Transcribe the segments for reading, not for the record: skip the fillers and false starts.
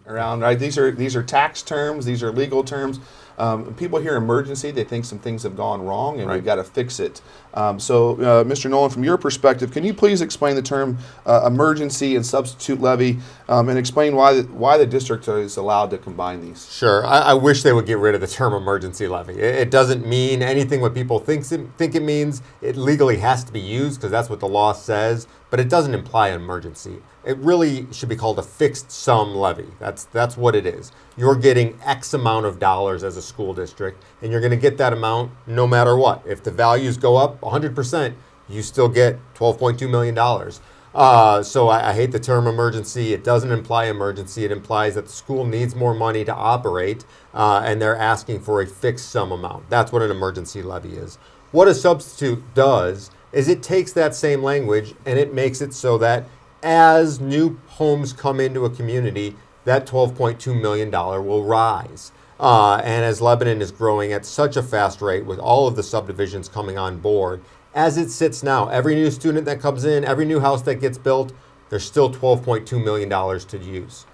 Around, right? These are tax terms. These are legal terms. People hear emergency, they think some things have gone wrong, and we've got to fix it. Mr. Nolan, from your perspective, can you please explain the term emergency and substitute levy, and explain why the district is allowed to combine these? Sure. I wish they would get rid of the term emergency levy. It doesn't mean anything what people think it means. It legally has to be used because that's what the law says, but it doesn't imply an emergency. It really should be called a fixed sum levy. That's what it is. You're getting X amount of dollars as a school district, and you're going to get that amount no matter what. If the values go up 100%, you still get $12.2 million. So I hate the term emergency. It doesn't imply emergency. It implies that the school needs more money to operate, and they're asking for a fixed sum amount. That's what an emergency levy is. What a substitute does is it takes that same language and it makes it so that as new homes come into a community, that $12.2 million will rise. And as Lebanon is growing at such a fast rate with all of the subdivisions coming on board, as it sits now, every new student that comes in, every new house that gets built, there's still $12.2 million to use.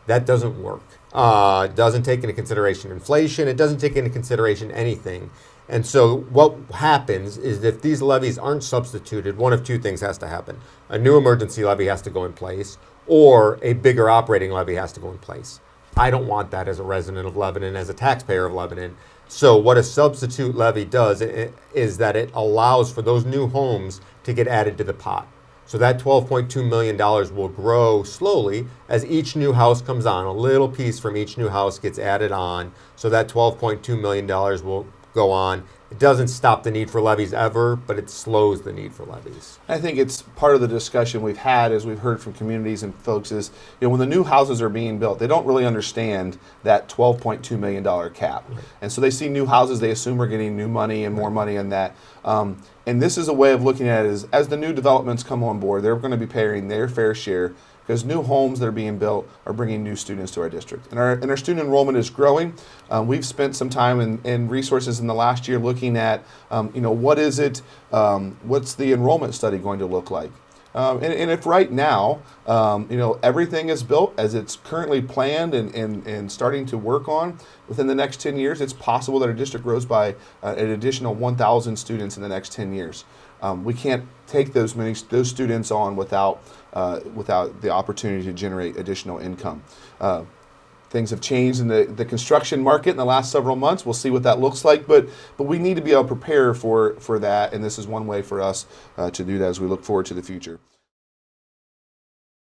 That doesn't work. It doesn't take into consideration inflation. It doesn't take into consideration anything. And so what happens is if these levies aren't substituted, one of two things has to happen. A new emergency levy has to go in place, or a bigger operating levy has to go in place. I don't want that as a resident of Lebanon, as a taxpayer of Lebanon. So what a substitute levy does is that it allows for those new homes to get added to the pot. So that $12.2 million will grow slowly as each new house comes on. A little piece from each new house gets added on. So that $12.2 million will go on. It doesn't stop the need for levies ever, but it slows the need for levies. I think it's part of the discussion we've had as we've heard from communities and folks is, when the new houses are being built, they don't really understand that $12.2 million cap. Right. And so they see new houses, they assume we're getting new money and more money in that. And this is a way of looking at it as the new developments come on board, they're going to be paying their fair share because new homes that are being built are bringing new students to our district. And our student enrollment is growing. We've spent some time and resources in the last year looking at, what's the enrollment study going to look like? And if right now, everything is built as it's currently planned and starting to work on, within the next 10 years, it's possible that our district grows by an additional 1,000 students in the next 10 years. We can't take those students on without the opportunity to generate additional income. Things have changed in the construction market in the last several months. We'll see what that looks like, but we need to be able to prepare for that, and this is one way for us to do that as we look forward to the future.